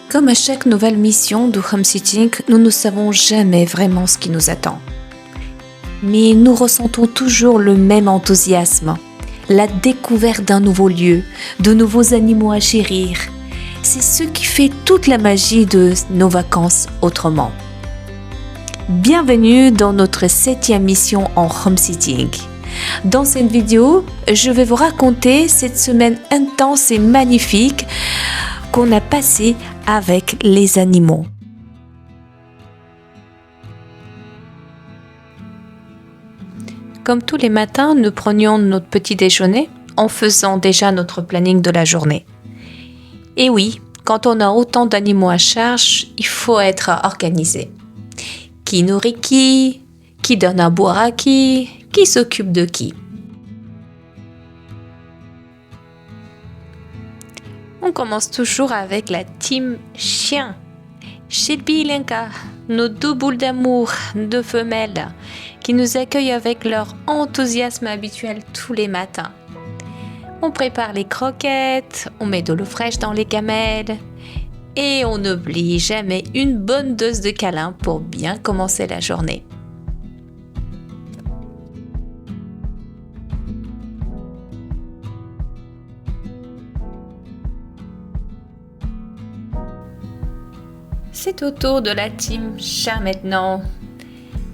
Comme à chaque nouvelle mission de home sitting, nous ne savons jamais vraiment ce qui nous attend. Mais nous ressentons toujours le même enthousiasme, la découverte d'un nouveau lieu, de nouveaux animaux à chérir. C'est ce qui fait toute la magie de nos vacances autrement. Bienvenue dans notre 7e mission en home sitting. Dans cette vidéo, je vais vous raconter cette semaine intense et magnifique qu'on a passée avec les animaux. Comme tous les matins, nous prenions notre petit déjeuner en faisant déjà notre planning de la journée. Et oui, quand on a autant d'animaux à charge, il faut être organisé. Qui nourrit qui donne à boire à qui s'occupe de qui. On commence toujours avec la team chien. Shelby et Lenka, nos deux boules d'amour, deux femelles, qui nous accueillent avec leur enthousiasme habituel tous les matins. On prépare les croquettes, on met de l'eau fraîche dans les gamelles et on n'oublie jamais une bonne dose de câlin pour bien commencer la journée. C'est au tour de la team chat maintenant.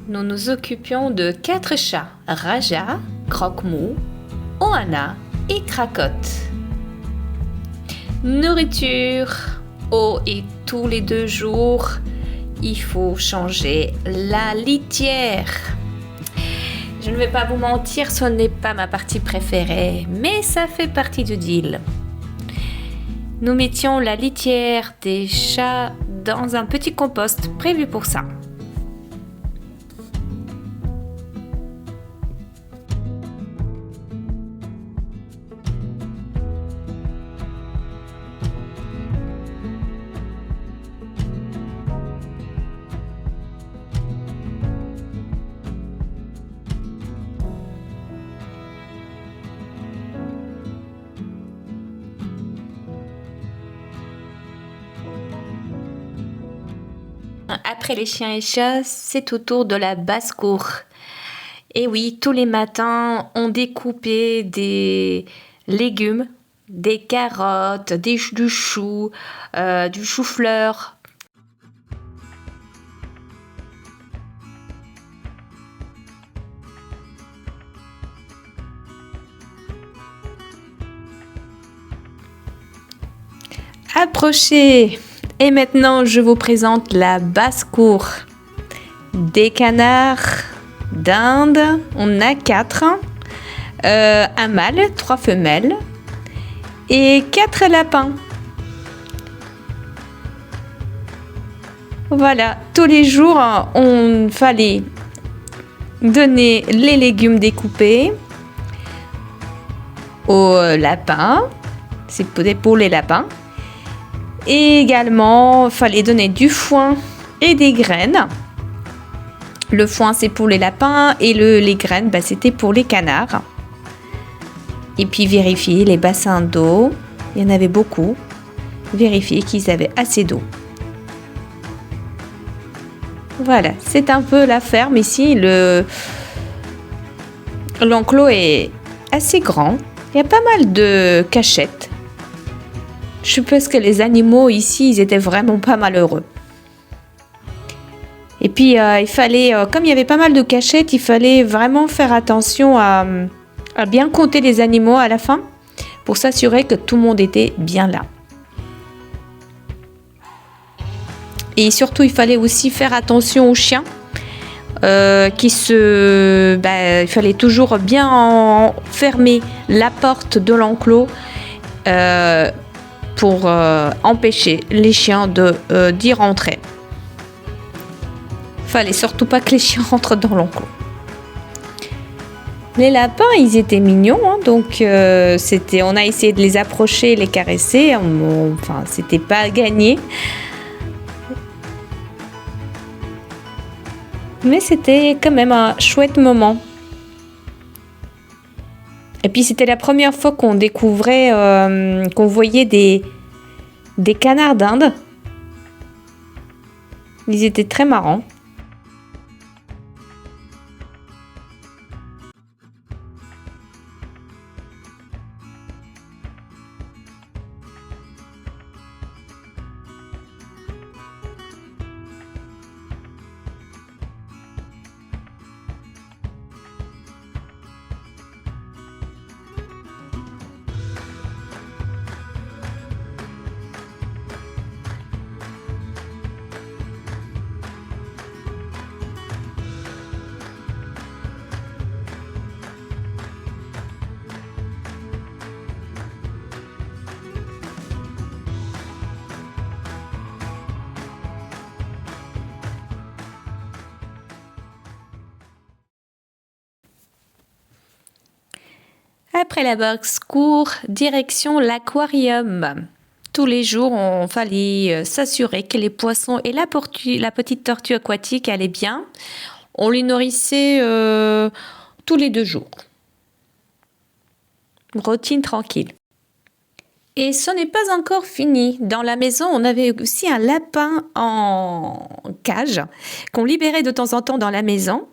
Nous nous occupions de 4 chats, Raja, Croque-Mou, Ohana et Cracotte. Nourriture, eau et tous les 2 jours, il faut changer la litière. Je ne vais pas vous mentir, ce n'est pas ma partie préférée, mais ça fait partie du deal. Nous mettions la litière des chats dans un petit compost prévu pour ça. Après les chiens et chats, c'est au tour de la basse-cour. Et oui, tous les matins, on découpait des légumes, des carottes, du chou, du chou-fleur. Approchez! Et maintenant, je vous présente la basse-cour. Des canards d'Inde, on a 4. Un mâle, 3 femelles et 4 lapins. Voilà, tous les jours, on fallait donner les légumes découpés aux lapins. C'est pour les lapins. Et également, il fallait donner du foin et des graines. Le foin, c'est pour les lapins et les graines, c'était pour les canards. Et puis vérifier les bassins d'eau. Il y en avait beaucoup. Vérifier qu'ils avaient assez d'eau. Voilà, c'est un peu la ferme ici. L'enclos est assez grand. Il y a pas mal de cachettes. Je suppose que les animaux ici, ils étaient vraiment pas malheureux. Et puis, il fallait, comme il y avait pas mal de cachettes, il fallait vraiment faire attention à bien compter les animaux à la fin pour s'assurer que tout le monde était bien là. Et surtout, il fallait aussi faire attention aux chiens. Il fallait toujours bien fermer la porte de l'enclos pour empêcher les chiens d'y rentrer. Fallait surtout pas que les chiens rentrent dans l'enclos. Les lapins, ils étaient mignons, donc on a essayé de les approcher, les caresser. Enfin, c'était pas gagné. Mais c'était quand même un chouette moment. Et puis c'était la première fois qu'on découvrait, qu'on voyait des canards d'Inde. Ils étaient très marrants. Après la boxe court, direction l'aquarium. Tous les jours, on fallait s'assurer que les poissons et la petite tortue aquatique allaient bien. On les nourrissait tous les 2 jours. Routine tranquille. Et ce n'est pas encore fini. Dans la maison, on avait aussi un lapin en cage qu'on libérait de temps en temps dans la maison.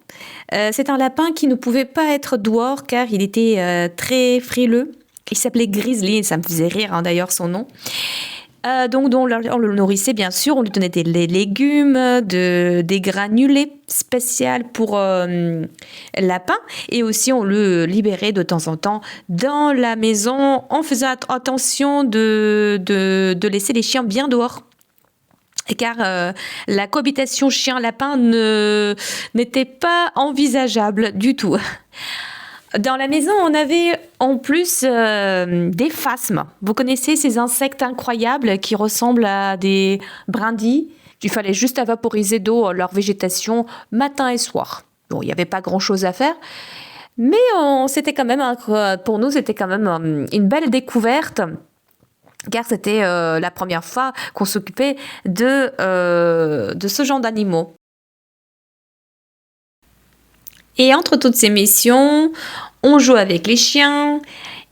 C'est un lapin qui ne pouvait pas être dehors car il était très frileux. Il s'appelait Grizzly, ça me faisait rire d'ailleurs son nom. Donc on le nourrissait bien sûr, on lui donnait des légumes, des granulés spéciaux pour lapin et aussi on le libérait de temps en temps dans la maison en faisant attention de laisser les chiens bien dehors. Car la cohabitation chien-lapin n'était pas envisageable du tout. Dans la maison, on avait en plus des phasmes. Vous connaissez ces insectes incroyables qui ressemblent à des brindilles? Il fallait juste vaporiser d'eau leur végétation matin et soir. Bon, il n'y avait pas grand-chose à faire. Mais c'était quand même, pour nous, c'était quand même une belle découverte. Car c'était la première fois qu'on s'occupait de ce genre d'animaux. Et entre toutes ces missions, on joue avec les chiens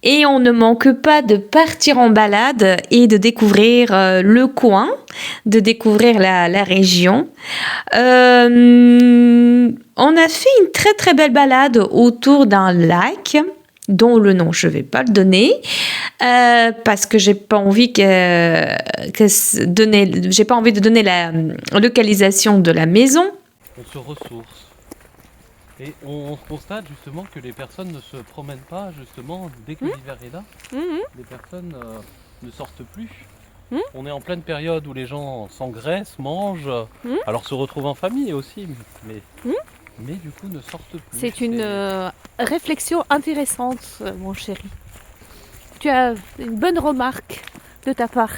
et on ne manque pas de partir en balade et de découvrir le coin, de découvrir la région. On a fait une très très belle balade autour d'un lac dont le nom je ne vais pas le donner parce que j'ai pas envie j'ai pas envie de donner la localisation de la maison. On se ressource. Et on constate justement que les personnes ne se promènent pas justement dès que l'hiver est là. Les personnes ne sortent plus. On est en pleine période où les gens s'engraissent, mangent, alors se retrouvent en famille aussi, mais du coup ne sortent plus. C'est une réflexion intéressante, mon chéri. Tu as une bonne remarque de ta part.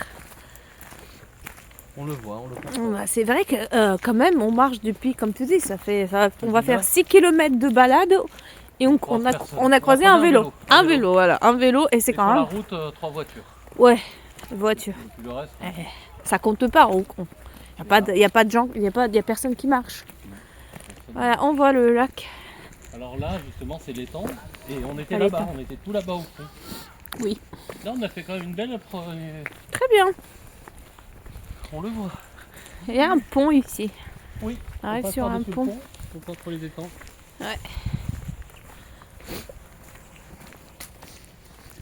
On le voit, on le constate. C'est vrai que quand même on marche depuis, comme tu dis, on va faire 6 km de balade et on a croisé un vélo. Un vélo, voilà, un vélo et c'est et quand sur même... la route, 3 voitures. Ouais, voiture. Et puis le reste, Ça compte pas, il n'y a pas de gens, il y a personne qui marche. Voilà, on voit le lac. Alors là, justement, c'est l'étang et on était À là-bas, l'étang. on était tout là-bas au fond. Oui. Là, on a fait quand même une belle... Très bien. On le voit. Il y a un pont ici. Oui. On arrive passe sur un par-dessus le pont. On passe entre les étangs. Ouais.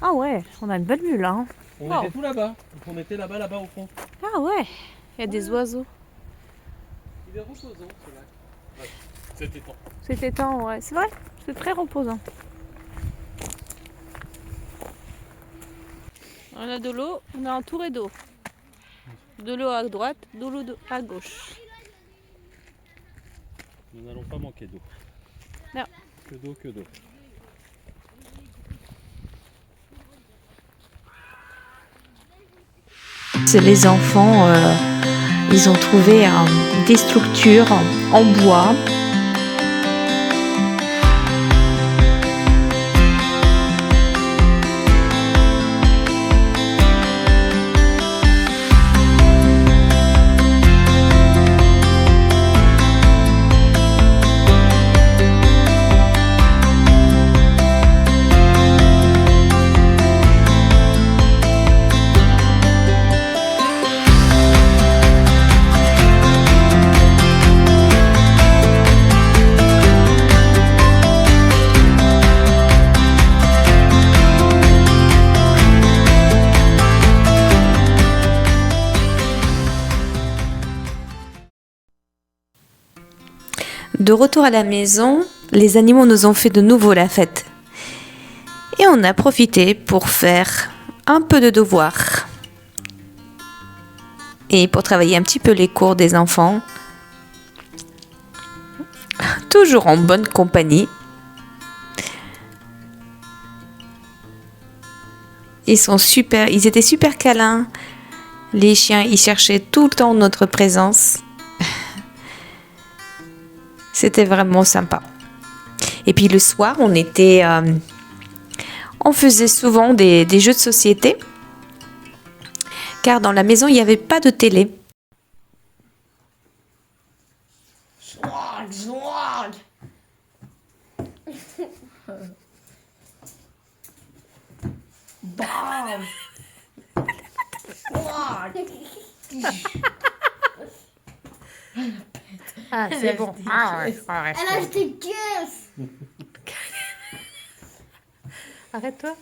Ah ouais, on a une belle vue là. Hein. On Wow. était tout là-bas. Donc on était là-bas au fond. Ah ouais, il y a des oiseaux. Il est reposant ce lac. Ouais, cet étang. Cet étang, ouais, c'est vrai, c'est très reposant. On a de l'eau, on est entouré d'eau. De l'eau à droite, de l'eau à gauche. Nous n'allons pas manquer d'eau. Non. Que d'eau, que d'eau. Les enfants, ils ont trouvé des structures en bois. De retour à la maison, les animaux nous ont fait de nouveau la fête. Et on a profité pour faire un peu de devoirs. Et pour travailler un petit peu les cours des enfants. Toujours en bonne compagnie. Ils étaient super câlins. Les chiens, ils cherchaient tout le temps notre présence. C'était vraiment sympa. Et puis le soir, on faisait souvent des jeux de société. Car dans la maison, il n'y avait pas de télé. Ah, c'est bon. Elle a acheté caisse. Arrête-toi.